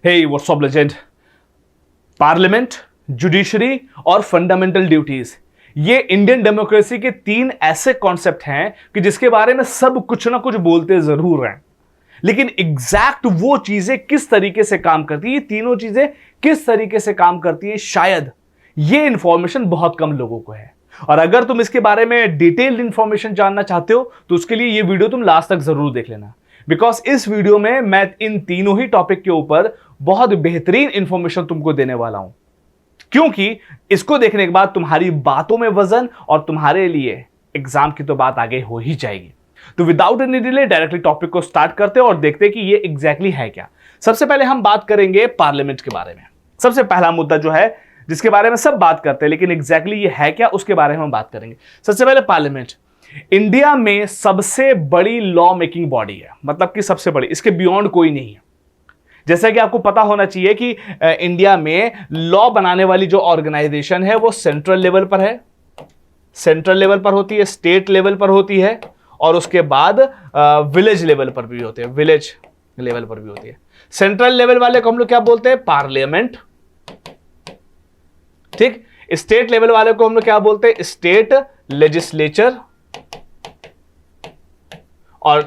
हे what's up legend. Parliament, judiciary और fundamental duties, ये Indian democracy के तीन ऐसे कॉन्सेप्ट हैं कि जिसके बारे में सब कुछ ना कुछ बोलते जरूर हैं, लेकिन एग्जैक्ट वो चीजें किस तरीके से काम करती है, ये तीनों चीजें किस तरीके से काम करती है, शायद ये इंफॉर्मेशन बहुत कम लोगों को है। और अगर तुम इसके बारे में डिटेल्ड इंफॉर्मेशन जानना चाहते हो तो उसके लिए ये वीडियो तुम लास्ट तक जरूर देख लेना, बिकॉज इस वीडियो में मैं इन तीनों ही टॉपिक के ऊपर बहुत बेहतरीन इंफॉर्मेशन तुमको देने वाला हूं, क्योंकि इसको देखने के बाद तुम्हारी बातों में वजन और तुम्हारे लिए एग्जाम की तो बात आगे हो ही जाएगी। तो without any delay directly topic को स्टार्ट करते हैं और देखते हैं कि ये एग्जैक्टली है क्या। सबसे पहले हम बात करेंगे पार्लियामेंट के बारे में। सबसे पहला मुद्दा जो है जिसके बारे में सब बात करते हैं, लेकिन एग्जैक्टली ये है क्या उसके बारे में हम बात करेंगे। सबसे पहले पार्लियामेंट इंडिया में सबसे बड़ी लॉ मेकिंग बॉडी है, मतलब कि सबसे बड़ी, इसके बियॉन्ड कोई नहीं है। जैसा कि आपको पता होना चाहिए कि इंडिया में लॉ बनाने वाली जो ऑर्गेनाइजेशन है वो सेंट्रल लेवल पर है, सेंट्रल लेवल पर होती है, स्टेट लेवल पर होती है और उसके बाद विलेज लेवल पर भी होते हैं, विलेज लेवल पर भी होती है। सेंट्रल लेवल वाले को हम लोग क्या बोलते हैं? पार्लियामेंट। ठीक, स्टेट लेवल वाले को हम लोग क्या बोलते हैं? State legislature. और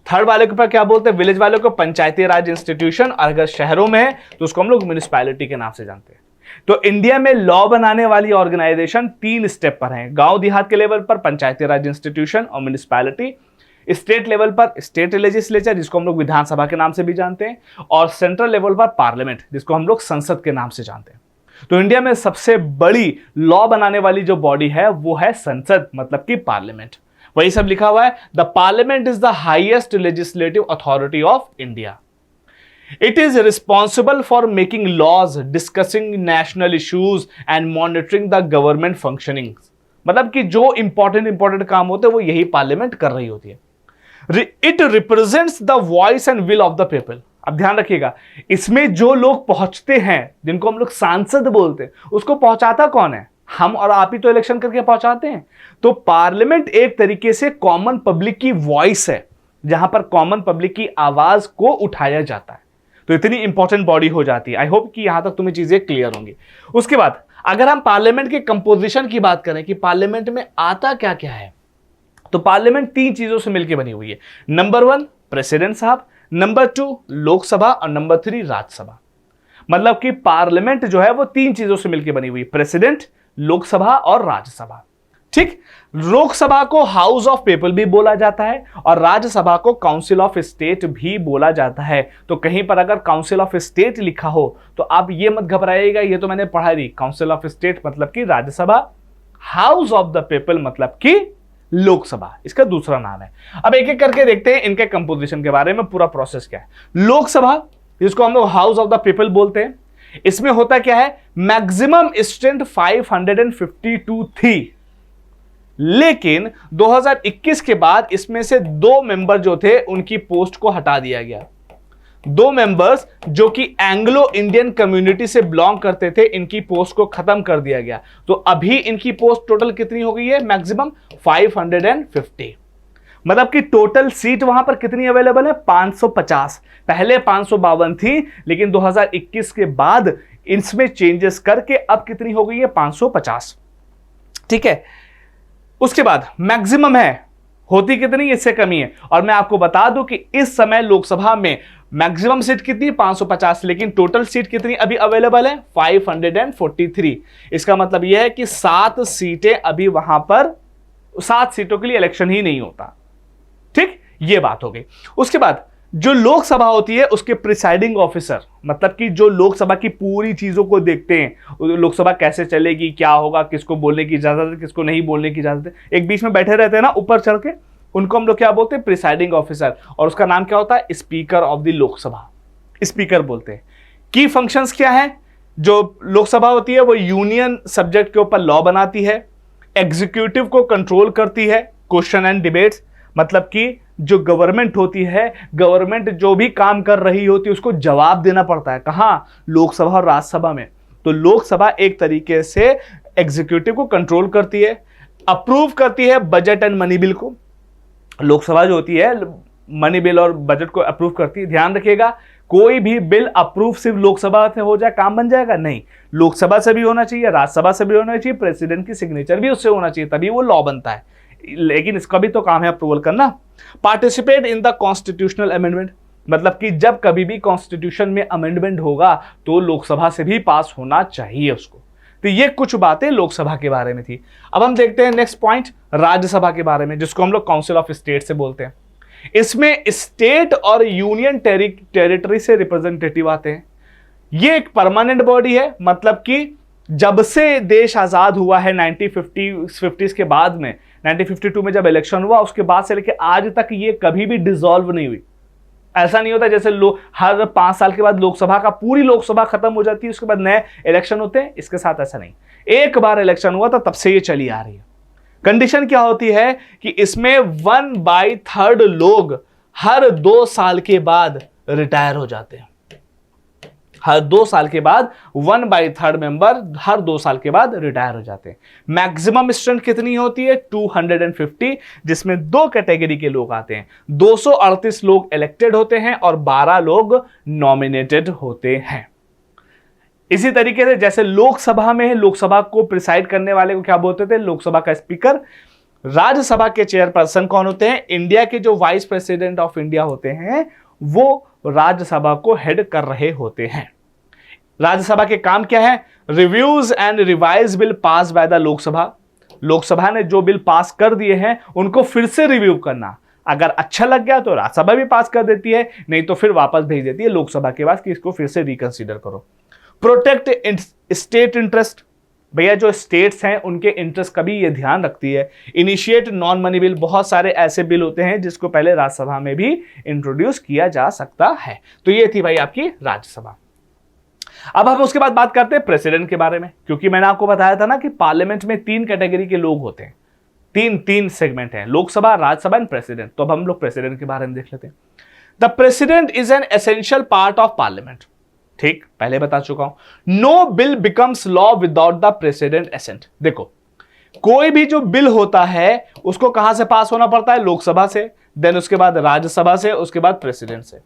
थर्ड वाले के ऊपर क्या बोलते हैं? विलेज वाले को पंचायती राज इंस्टीट्यूशन, और अगर शहरों में है तो उसको हम लोग म्युनिसिपैलिटी के नाम से जानते हैं। तो इंडिया में लॉ बनाने वाली ऑर्गेनाइजेशन तीन स्टेप पर है। गांव देहात के लेवल पर पंचायती राज इंस्टीट्यूशन और म्युनिसिपैलिटी, स्टेट लेवल पर स्टेट लेजिस्लेचर जिसको हम लोग विधानसभा के नाम से भी जानते हैं, और सेंट्रल लेवल पर पार्लियामेंट जिसको हम लोग संसद के नाम से जानते हैं। तो इंडिया में सबसे बड़ी लॉ बनाने वाली जो बॉडी है वो है संसद, मतलब कि पार्लियामेंट। वही सब लिखा हुआ है, the parliament is the highest legislative authority of India. It is responsible for making laws, discussing national issues and monitoring the government functioning. मतलब कि जो इंपॉर्टेंट काम होते हैं वो यही पार्लियामेंट कर रही होती है। It represents the voice and will of the people. अब ध्यान रखिएगा, इसमें जो लोग पहुंचते हैं, जिनको हम लोग सांसद बोलते हैं, उसको पहुंचाता कौन है? हम और आप ही तो इलेक्शन करके पहुंचाते हैं। तो पार्लियामेंट एक तरीके से कॉमन पब्लिक की वॉइस है, जहां पर कॉमन पब्लिक की आवाज को उठाया जाता है। तो इतनी इंपॉर्टेंट बॉडी हो जाती है। आई होप कि यहां तक तुम्हें चीजें क्लियर होंगी। उसके बाद अगर हम पार्लियामेंट के कंपोजिशन की बात करें कि पार्लियामेंट में आता क्या क्या है, तो पार्लियामेंट तीन चीजों से मिलकर बनी हुई है। नंबर 1 प्रेसिडेंट साहब, नंबर 2 लोकसभा और नंबर 3 राज्यसभा। मतलब कि पार्लियामेंट जो है वो तीन चीजों से मिलकर बनी हुई, प्रेसिडेंट, लोकसभा और राज्यसभा। ठीक, लोकसभा को हाउस ऑफ पीपल भी बोला जाता है और राज्यसभा को काउंसिल ऑफ स्टेट भी बोला जाता है। तो कहीं पर अगर काउंसिल ऑफ स्टेट लिखा हो तो आप ये मत घबराइएगा, ये तो मैंने पढ़ा दी। काउंसिल ऑफ स्टेट मतलब कि Rajya Sabha, house of the people मतलब कि लोकसभा, इसका दूसरा नाम है। अब एक एक करके देखते हैं इनके कंपोजिशन के बारे में, पूरा प्रोसेस क्या है। लोकसभा जिसको हम लोग हाउस ऑफ द पीपल बोलते हैं, इसमें होता क्या है? मैक्सिमम स्ट्रेंथ 552 थी, लेकिन 2021 के बाद इसमें से 2 मेंबर जो थे उनकी पोस्ट को हटा दिया गया। 2 मेंबर्स जो कि एंग्लो इंडियन कम्युनिटी से बिलोंग करते थे, इनकी पोस्ट को खत्म कर दिया गया। तो अभी इनकी पोस्ट टोटल कितनी हो गई है? मैक्सिमम 550। मतलब कि टोटल सीट वहां पर कितनी अवेलेबल है? 550। पहले 552 थी, लेकिन 2021 के बाद इसमें चेंजेस करके अब कितनी हो गई है? 550। ठीक है, उसके बाद मैक्सिमम है, होती कितनी? इससे कमी है। और मैं आपको बता दूं कि इस समय लोकसभा में मैक्सिमम सीट कितनी? 550, लेकिन टोटल सीट कितनी अभी अवेलेबल है? 543। इसका मतलब यह है कि 7 सीटें अभी वहां पर, 7 सीटों के लिए इलेक्शन ही नहीं होता। ठीक, ये बात हो गई। उसके बाद जो लोकसभा होती है उसके प्रिसाइडिंग ऑफिसर, मतलब कि जो लोकसभा की पूरी चीजों को देखते हैं, लोकसभा कैसे चलेगी, क्या होगा, किसको बोलने की इजाजत है, किसको नहीं बोलने की इजाजत है, एक बीच में बैठे रहते हैं ना ऊपर चढ़ के, उनको हम लोग क्या बोलते हैं? Presiding officer. और उसका नाम क्या होता है? Speaker of the Lok Sabha, speaker बोलते हैं। की फंक्शंस क्या है? जो लोकसभा होती है वो यूनियन सब्जेक्ट के ऊपर लॉ बनाती है, एग्जीक्यूटिव को कंट्रोल करती है, क्वेश्चन एंड डिबेट्स, मतलब कि जो गवर्नमेंट होती है, गवर्नमेंट जो भी काम कर रही होती है उसको जवाब देना पड़ता है। कहां? लोकसभा और राज्यसभा में। तो लोकसभा एक तरीके से एग्जीक्यूटिव को कंट्रोल करती है, अप्रूव करती है बजट एंड मनी बिल को। लोकसभा जो होती है मनी बिल और बजट को अप्रूव करती है। ध्यान रखिएगा, कोई भी बिल अप्रूव सिर्फ लोकसभा से हो जाए काम बन जाएगा? नहीं, लोकसभा से भी होना चाहिए, राज्यसभा से भी होना चाहिए, प्रेसिडेंट की सिग्नेचर भी उससे होना चाहिए, तभी वो लॉ बनता है। लेकिन इसका भी तो काम है अप्रूवल करना। Participate in the constitutional amendment, मतलब कि जब कभी भी कॉन्स्टिट्यूशन में अमेंडमेंट होगा तो लोकसभा से भी पास होना चाहिए उसको। तो ये कुछ बातें लोकसभा के बारे में थी। अब हम देखते हैं नेक्स्ट पॉइंट, राज्यसभा के बारे में, जिसको हम लोग काउंसिल ऑफ स्टेट से बोलते हैं। इसमें स्टेट और यूनियन टेरिटरी से रिप्रेजेंटेटिव आते हैं। ये एक परमानेंट बॉडी है, मतलब कि जब से देश आजाद हुआ है 1950s के बाद में, 1952 में जब इलेक्शन हुआ उसके बाद से लेकर आज तक ये कभी भी डिसॉल्व नहीं हुई। ऐसा नहीं होता जैसे हर 5 साल के बाद लोकसभा का पूरी लोकसभा खत्म हो जाती है उसके बाद नए इलेक्शन होते हैं, इसके साथ ऐसा नहीं। एक बार इलेक्शन हुआ था तब से ये चली आ रही है। कंडीशन क्या होती है कि इसमें 1/3 लोग हर 2 साल के बाद रिटायर हो जाते हैं। हर 2 साल के बाद 1/3 मेंबर हर 2 साल के बाद रिटायर हो जाते हैं। मैक्सिमम स्ट्रेंथ कितनी होती है? 250, जिसमें 2 कैटेगरी के लोग आते हैं। 238 लोग इलेक्टेड होते हैं और 12 लोग नॉमिनेटेड होते हैं। इसी तरीके से जैसे लोकसभा में है, लोकसभा को प्रिसाइड करने वाले को क्या बोलते थे? लोकसभा का स्पीकर। राज्यसभा के चेयरपर्सन कौन होते हैं? इंडिया के जो वाइस प्रेसिडेंट ऑफ इंडिया होते हैं वो राज्यसभा को हेड कर रहे होते हैं। राज्यसभा के काम क्या है? Reviews and revise bill pass by the Lok Sabha. Lok Sabha ने जो बिल पास कर दिए हैं उनको फिर से रिव्यू करना, अगर अच्छा लग गया तो राज्यसभा भी पास कर देती है, नहीं तो फिर वापस भेज देती है लोकसभा के पास कि इसको फिर से रिकंसीडर करो। प्रोटेक्ट स्टेट इंटरेस्ट, भैया जो स्टेट्स हैं उनके इंटरेस्ट का भी ये ध्यान रखती है। इनिशिएट नॉन मनी बिल, बहुत सारे ऐसे बिल होते हैं जिसको पहले राज्यसभा में भी इंट्रोड्यूस किया जा सकता है। तो ये थी भाई आपकी राज्यसभा। अब हम उसके बाद बात करते हैं प्रेसिडेंट के बारे में, क्योंकि मैंने आपको बताया था ना कि पार्लियामेंट में 3 कैटेगरी के लोग होते हैं, 3 सेगमेंट हैं, लोकसभा, राज्यसभा एंड प्रेसिडेंट। तो अब हम लोग प्रेसिडेंट के बारे में देख लेते हैं। The president is an essential part of parliament. ठीक, पहले बता चुका हूं। No bill becomes law without the president assent. देखो, कोई भी जो बिल होता है उसको कहां से पास होना पड़ता है? लोकसभा से, देन उसके बाद राज्यसभा से, उसके बाद प्रेसिडेंट से।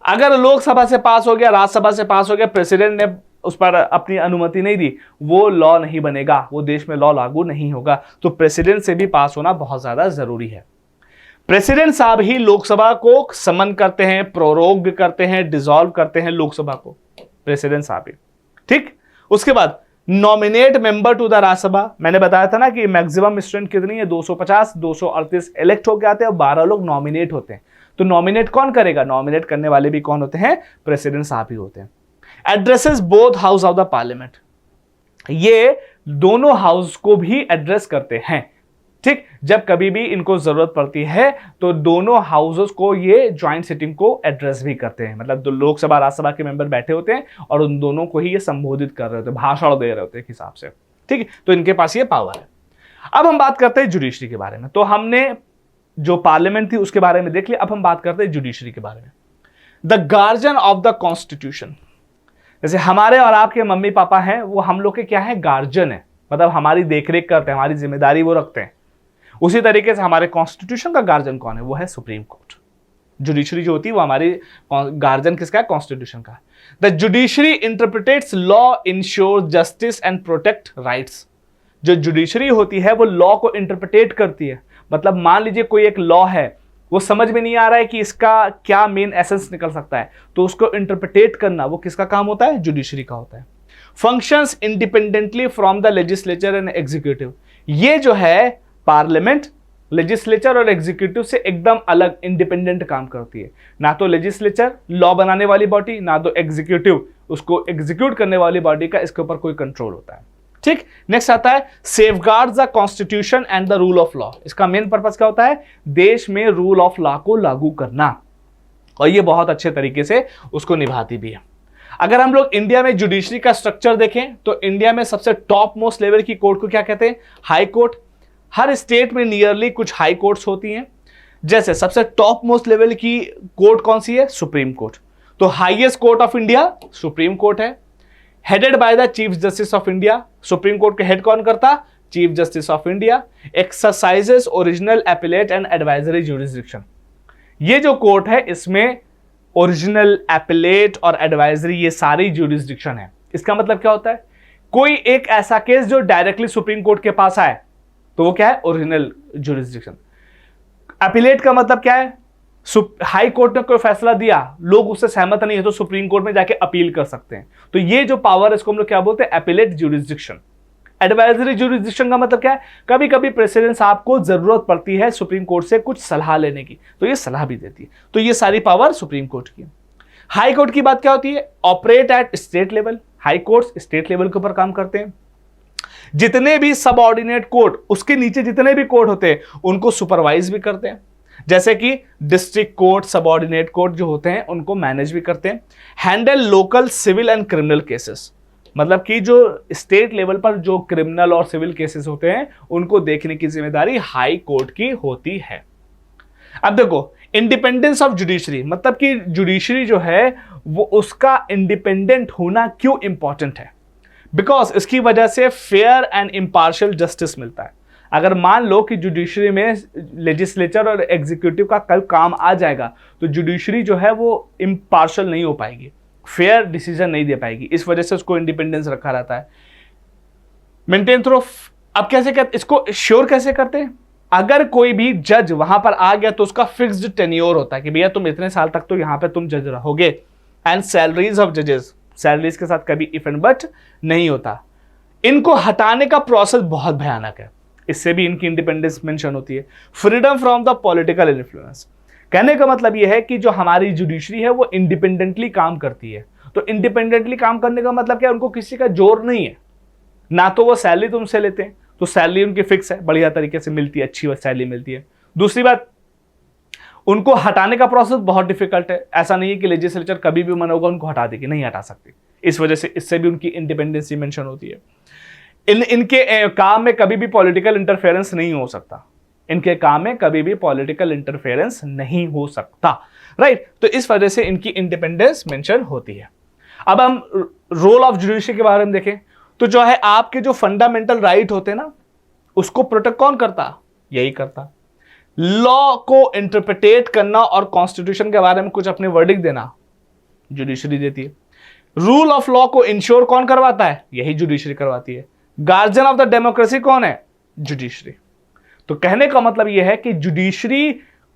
अगर लोकसभा से पास हो गया, राज्यसभा से पास हो गया, प्रेसिडेंट ने उस पर अपनी अनुमति नहीं दी, वो लॉ नहीं बनेगा, वो देश में लॉ लागू नहीं होगा। तो प्रेसिडेंट से भी पास होना बहुत ज्यादा जरूरी है। प्रेसिडेंट साहब ही लोकसभा को समन करते हैं, प्रोरोग करते हैं, डिसॉल्व करते हैं लोकसभा को, प्रेसिडेंट साहब ही। ठीक, उसके बाद nominate member to the Rajya Sabha. मैंने बताया था ना कि मैक्सिमम स्ट्रेंथ कितनी है? 250, 238 इलेक्ट हो गए हैं और 12 लोग नॉमिनेट होते हैं। तो नॉमिनेट कौन करेगा? नॉमिनेट करने वाले भी कौन होते हैं? प्रेसिडेंट साहब ही होते हैं। Addresses both house of the parliament, ये दोनों हाउस को भी एड्रेस करते हैं। ठीक, जब कभी भी इनको जरूरत पड़ती है तो दोनों हाउसेस को ये ज्वाइंट सिटिंग को एड्रेस भी करते हैं, मतलब लोकसभा राज्यसभा के मेंबर बैठे होते हैं और उन दोनों को ही ये संबोधित कर रहे होते हैं, भाषण दे रहे होते हैं एक हिसाब से। ठीक, तो इनके पास ये पावर है। अब हम बात करते हैं जुडिशरी के बारे में। तो हमने जो पार्लियामेंट थी उसके बारे में देख लिया, अब हम बात करते हैं जुडिशरी के बारे में। The guardian of the constitution, जैसे हमारे और आपके मम्मी पापा हैं, वो हम लोग के क्या है? गार्जियन है, मतलब हमारी देखरेख करते हैं, हमारी जिम्मेदारी वो रखते हैं। उसी तरीके से हमारे कॉन्स्टिट्यूशन का गार्जियन कौन है? वो है सुप्रीम कोर्ट। जुडिशरी जो होती है वो हमारी गार्जियन किसका है? कॉन्स्टिट्यूशन का। The judiciary interprets law, ensure justice and protect rights. जो जुडिशरी होती है वो लॉ को इंटरप्रिटेट करती है, मतलब मान लीजिए कोई एक लॉ है, वो समझ में नहीं आ रहा है कि इसका क्या मेन एसेंस निकल सकता है, तो उसको इंटरप्रिटेट करना वो किसका काम होता है? जुडिशरी का होता है। Functions independently from the legislature and executive, ये जो है पार्लियामेंट लेजिस्लेचर और एग्जीक्यूटिव से एकदम अलग इंडिपेंडेंट काम करती है। ना तो लेजिस्लेचर लॉ बनाने वाली बॉडी, ना तो एग्जीक्यूटिव उसको एग्जीक्यूट करने वाली बॉडी का इसके ऊपर कोई कंट्रोल होता है। ठीक, नेक्स्ट आता है safeguards the constitution and the rule of law. इसका मेन पर्पस क्या होता है? देश में रूल ऑफ लॉ को लागू करना, और ये बहुत अच्छे तरीके से उसको निभाती भी है। अगर हम लोग इंडिया में जुडिशरी का स्ट्रक्चर देखें तो इंडिया में सबसे टॉप मोस्ट लेवल की कोर्ट को क्या कहते हैं? High court. हर स्टेट में नियरली कुछ हाई कोर्ट्स होती हैं। जैसे सबसे टॉप मोस्ट लेवल की कोर्ट कौन सी है? Supreme Court. तो highest court of India Supreme Court है, headed by the chief justice of India. Supreme Court के हेड कौन करता? Chief justice of India. Exercises original appellate and advisory jurisdiction. ये जो कोर्ट है इसमें ओरिजिनल, एपिलेट और एडवाइजरी, ये सारी ज्यूरिसडिक्शन है। इसका मतलब क्या होता है? कोई एक ऐसा केस जो डायरेक्टली सुप्रीम कोर्ट के पास आए तो वो क्या है? Original jurisdiction. एपिलेट का मतलब क्या है? हाई कोर्ट ने कोई फैसला दिया, लोग उससे सहमत नहीं है तो सुप्रीम कोर्ट में जाके अपील कर सकते हैं। तो ये जो पावर है इसको हम लोग क्या बोलते हैं? Appellate jurisdiction. एडवाइजरी ज्यूरिसडिक्शन का मतलब क्या है? कभी कभी प्रेसिडेंट साहब को जरूरत पड़ती है सुप्रीम कोर्ट से कुछ सलाह लेने की, तो ये सलाह भी देती है। तो ये सारी पावर सुप्रीम कोर्ट की। हाई कोर्ट की बात क्या होती है? Operate at state level. High court state level के ऊपर काम करते हैं। जितने भी सबऑर्डिनेट कोर्ट, उसके नीचे जितने भी कोर्ट होते हैं उनको सुपरवाइज भी करते हैं। जैसे कि डिस्ट्रिक्ट कोर्ट, सबऑर्डिनेट कोर्ट जो होते हैं उनको मैनेज भी करते हैं। Handle local civil and criminal cases, मतलब कि जो स्टेट लेवल पर जो क्रिमिनल और सिविल केसेस होते हैं उनको देखने की जिम्मेदारी हाई कोर्ट की होती है। अब देखो, इंडिपेंडेंस ऑफ जुडिशरी, मतलब कि जुडिशरी जो है वो उसका इंडिपेंडेंट होना क्यों इंपॉर्टेंट है? बिकॉज इसकी वजह से फेयर एंड इंपार्शियल जस्टिस मिलता है। अगर मान लो कि जुडिशरी में लेजिस्लेचर और एग्जीक्यूटिव का कल काम आ जाएगा तो जुडिशरी जो है वो इंपार्शियल नहीं हो पाएगी, फेयर डिसीजन नहीं दे पाएगी। इस वजह से उसको इंडिपेंडेंस रखा रहता है, मेंटेन थ्रू। अब कैसे करते इसको? श्योर कैसे करते हैं? अगर कोई भी जज वहां पर आ गया तो उसका फिक्स्ड टेन्योर होता है कि भैया तुम इतने साल तक तो यहां पे तुम जज रहोगे। एंड सैलरीज ऑफ जजेस, सैलरीज के साथ कभी इफ एंड बट नहीं होता। इनको हटाने का प्रोसेस बहुत भयानक है, इससे भी इनकी इंडिपेंडेंस मेंशन होती है। Freedom from the political influence, कहने का मतलब यह है कि जो हमारी जुडिशरी है वो इंडिपेंडेंटली काम करती है। तो इंडिपेंडेंटली काम करने का मतलब क्या? उनको किसी का जोर नहीं है, ना तो वो सैलरी तुमसे लेते हैं, तो सैलरी उनकी फिक्स है, बढ़िया तरीके से मिलती है, अच्छी सैलरी मिलती है। दूसरी बात, उनको हटाने का प्रोसेस बहुत डिफिकल्ट है। ऐसा नहीं है कि लेजिस्लेचर कभी भी मन होगा उनको हटा देगी, नहीं हटा सकती। इस वजह से इससे भी उनकी इंडिपेंडेंसी मेंशन होती है। इनके काम में कभी भी पॉलिटिकल इंटरफेरेंस नहीं हो सकता, इनके काम में कभी भी पॉलिटिकल इंटरफेरेंस नहीं हो सकता, राइट। तो इस वजह से इनकी इंडिपेंडेंस मेंशन होती है। अब हम रोल ऑफ जुडिशरी के बारे में देखें तो जो है आपके जो फंडामेंटल राइट होते हैं ना, उसको प्रोटेक्ट कौन करता? यही करता। लॉ को इंटरप्रिटेट करना और कॉन्स्टिट्यूशन के बारे में कुछ अपने वर्डिक्ट देना जुडिशरी देती है। रूल ऑफ लॉ को इंश्योर कौन करवाता है? यही जुडिशरी करवाती है। गार्जियन ऑफ द डेमोक्रेसी कौन है? जुडिशरी। तो कहने का मतलब यह है कि जुडिशरी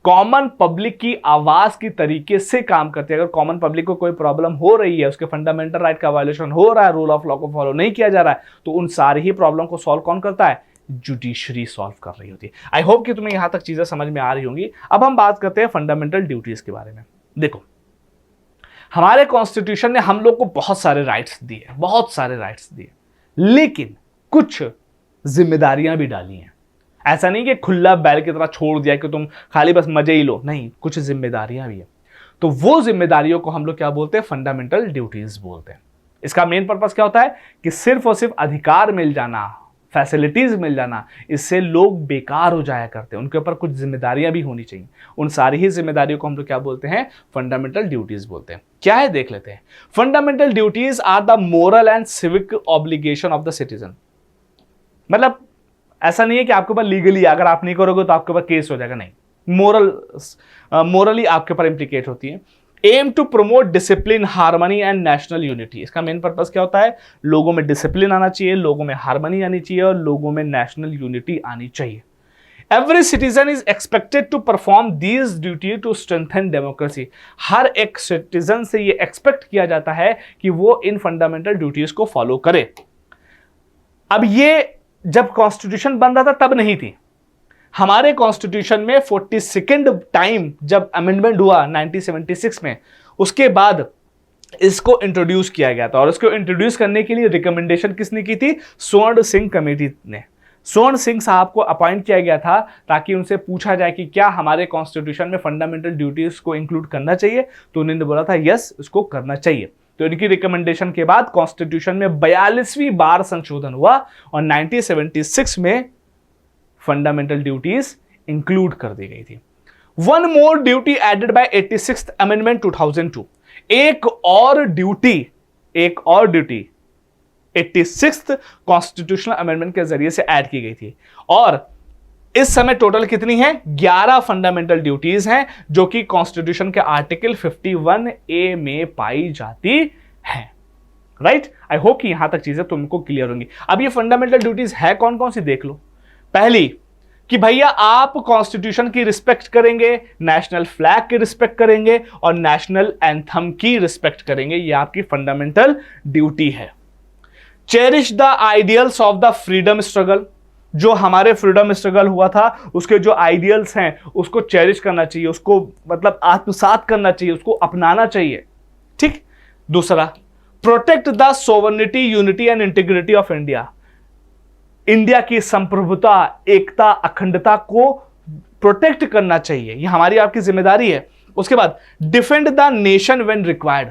कॉमन पब्लिक की आवाज की तरीके से काम करती है। अगर कॉमन पब्लिक को कोई प्रॉब्लम हो रही है, उसके फंडामेंटल राइट का वायलेशन हो रहा है, रूल ऑफ लॉ को फॉलो नहीं किया जा रहा है, तो उन सारी ही प्रॉब्लम को सॉल्व कौन करता है? जुडिशरी सॉल्व कर रही होती है। आई होप कि तुम्हें यहां तक चीजें समझ में आ रही होंगी। अब हम बात करते हैं फंडामेंटल ड्यूटीज के बारे में। देखो, हमारे कॉन्स्टिट्यूशन ने हम लोग को बहुत सारे राइट्स दिए, बहुत सारे राइट्स दिए, लेकिन कुछ जिम्मेदारियां भी डाली हैं। ऐसा नहीं कि खुला बैल की तरह छोड़ दिया कि तुम खाली बस मजे ही लो, नहीं, कुछ जिम्मेदारियां भी है। तो वो जिम्मेदारियों को हम लोग क्या बोलते हैं? फंडामेंटल ड्यूटीज बोलते हैं। इसका मेन पर्पस क्या होता है कि सिर्फ और सिर्फ अधिकार मिल जाना, फैसिलिटीज मिल जाना, इससे लोग बेकार हो जाया करते हैं। उनके ऊपर कुछ जिम्मेदारियां भी होनी चाहिए। उन सारी ही जिम्मेदारियों को हम लोग क्या बोलते हैं? फंडामेंटल ड्यूटीज बोलते हैं। क्या है देख लेते हैं। Fundamental duties are the moral and civic obligation of the citizen. मतलब ऐसा नहीं है कि आपके ऊपर लीगली अगर आप नहीं करोगे तो आपके ऊपर केस हो जाएगा, नहीं, मोरली आपके ऊपर इंप्लीकेट होती है। Aim to promote discipline, harmony and national unity. इसका मेन पर्पस क्या होता है? लोगों में डिसिप्लिन आना चाहिए, लोगों में हार्मनी आनी चाहिए और लोगों में नेशनल यूनिटी आनी चाहिए। Every citizen is expected to perform these duty to strengthen democracy. हर एक सिटीजन से ये एक्सपेक्ट किया जाता है कि वो इन फंडामेंटल ड्यूटीज को फॉलो करे। अब ये जब कॉन्स्टिट्यूशन बन रहा था तब नहीं थी। हमारे कॉन्स्टिट्यूशन में 42nd टाइम जब अमेंडमेंट हुआ 1976 में, उसके बाद इसको इंट्रोड्यूस किया गया था। और इसको इंट्रोड्यूस करने के लिए रिकमेंडेशन किसने की थी? स्वर्ण सिंह कमेटी ने। स्वर्ण सिंह साहब को अपॉइंट किया गया था ताकि उनसे पूछा जाए कि क्या हमारे कॉन्स्टिट्यूशन में फंडामेंटल ड्यूटीज को इंक्लूड करना चाहिए। तो उन्होंने बोला था यस, इसको करना चाहिए। तो इनकी रिकमेंडेशन के बाद कॉन्स्टिट्यूशन में 42वीं बार संशोधन हुआ और 1976 में फंडामेंटल ड्यूटीज इंक्लूड कर दी गई थी। One more duty added by 86th amendment 2002। एक और ड्यूटी 86th कॉन्स्टिट्यूशनल अमेंडमेंट के जरिए से ऐड की गई थी। और इस समय टोटल कितनी है? 11 फंडामेंटल ड्यूटीज हैं जो कि कॉन्स्टिट्यूशन के आर्टिकल 51A में पाई जाती है। राइट? आई होप कि यहां तक चीजें तुमको क्लियर होंगी। अब ये फंडामेंटल ड्यूटीज है कौन कौन सी देख लो। पहली कि भैया आप कॉन्स्टिट्यूशन की रिस्पेक्ट करेंगे, नेशनल फ्लैग की रिस्पेक्ट करेंगे और नेशनल एंथम की रिस्पेक्ट करेंगे। ये आपकी फंडामेंटल ड्यूटी है। Cherish the ideals of the freedom struggle, जो हमारे फ्रीडम स्ट्रगल हुआ था उसके जो आइडियल्स हैं उसको चेरिश करना चाहिए, उसको मतलब आत्मसात करना चाहिए, उसको अपनाना चाहिए। ठीक। दूसरा, protect the sovereignty, unity and integrity of India, India की संप्रभुता, एकता, अखंडता को प्रोटेक्ट करना चाहिए, यह हमारी आपकी जिम्मेदारी है। उसके बाद defend the nation when required,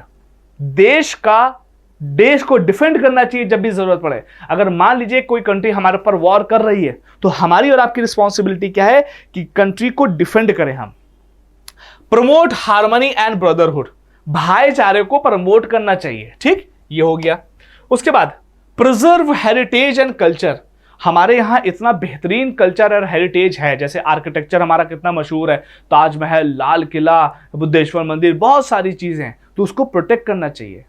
देश को डिफेंड करना चाहिए जब भी जरूरत पड़े। अगर मान लीजिए कोई कंट्री हमारे ऊपर वॉर कर रही है तो हमारी और आपकी रिस्पॉन्सिबिलिटी क्या है कि कंट्री को डिफेंड करें हम। प्रमोट हार्मनी एंड ब्रदरहुड, भाईचारे को प्रमोट करना चाहिए। ठीक, ये हो गया। उसके बाद प्रिजर्व हेरिटेज एंड कल्चर, हमारे यहां इतना बेहतरीन कल्चर और हेरिटेज है, जैसे आर्किटेक्चर हमारा कितना मशहूर है, ताजमहल, लाल किला, बुद्धेश्वर मंदिर, बहुत सारी चीजें हैं, तो उसको प्रोटेक्ट करना चाहिए,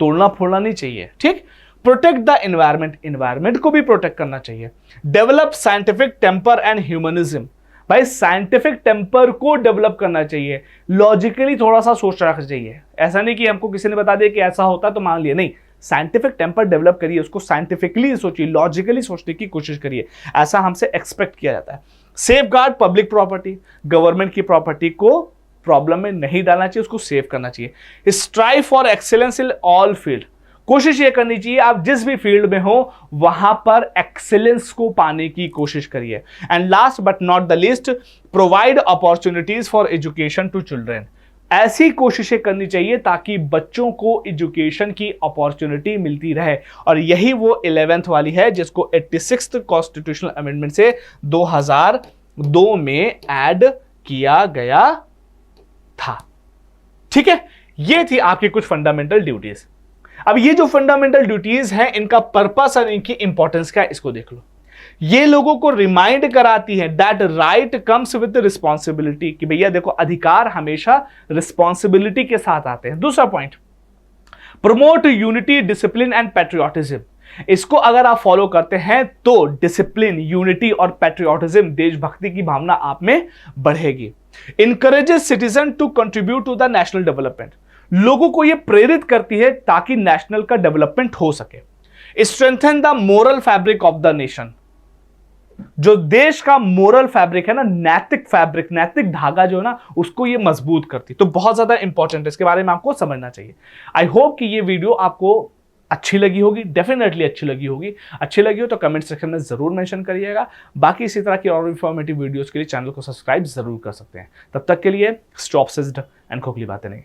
तोड़ना फोड़ना नहीं चाहिए। ठीक। प्रोटेक्ट द एनवायरमेंट, एनवायरमेंट को भी प्रोटेक्ट करना चाहिए। Develop scientific temper and humanism, भाई साइंटिफिक टेम्पर को डेवलप करना चाहिए, लॉजिकली थोड़ा सा सोच रखना चाहिए। ऐसा नहीं कि हमको किसी ने बता दिया कि ऐसा होता तो मान लिया, नहीं, साइंटिफिक टेम्पर डेवलप करिए, उसको साइंटिफिकली सोचिए, लॉजिकली सोचने की कोशिश करिए, ऐसा हमसे एक्सपेक्ट किया जाता है। Safe guard public property, government की प्रॉपर्टी को प्रॉब्लम में नहीं डालना चाहिए, उसको सेव करना चाहिए। Strive for excellence in all field, कोशिश ये करनी चाहिए आप जिस भी फील्ड में हो वहां पर एक्सीलेंस को पाने की कोशिश करिए। And last but not the least, provide opportunities for education to children, ऐसी कोशिशें करनी चाहिए ताकि बच्चों को एजुकेशन की अपॉर्चुनिटी मिलती रहे। और यही वो 11th वाली है जिसको 86th कॉन्स्टिट्यूशनल अमेंडमेंट से 2002 में ऐड किया गया था। ठीक है, ये थी आपकी कुछ फंडामेंटल ड्यूटीज। अब ये जो फंडामेंटल ड्यूटीज हैं इनका पर्पस और इनकी इंपॉर्टेंस क्या है इसको देख लो। ये लोगों को रिमाइंड कराती है that right comes with responsibility, कि भैया देखो अधिकार हमेशा रिस्पॉन्सिबिलिटी के साथ आते हैं। दूसरा point, promote unity, discipline and patriotism, इसको अगर आप फॉलो करते हैं तो डिसिप्लिन, यूनिटी और पैट्रियोटिज्म, देशभक्ति की भावना आप में बढ़ेगी। Encourages citizen to contribute to the national development, लोगों को यह प्रेरित करती है ताकि नेशनल का डेवलपमेंट हो सके। Strengthen the moral fabric of the nation, जो देश का मोरल फैब्रिक है ना, नैतिक फैब्रिक, नैतिक धागा जो है ना, उसको ये मजबूत करती। तो बहुत ज्यादा इंपॉर्टेंट है, इसके बारे में आपको समझना चाहिए। आई होप कि ये वीडियो आपको अच्छी लगी होगी, डेफिनेटली अच्छी लगी होगी। अच्छी लगी हो तो कमेंट सेक्शन में जरूर मेंशन करिएगा। बाकी इसी तरह की और इंफॉर्मेटिव वीडियोस के लिए चैनल को सब्सक्राइब जरूर कर सकते हैं। तब तक के लिए स्टॉप सिज्ड एंड खोखली बातें नहीं।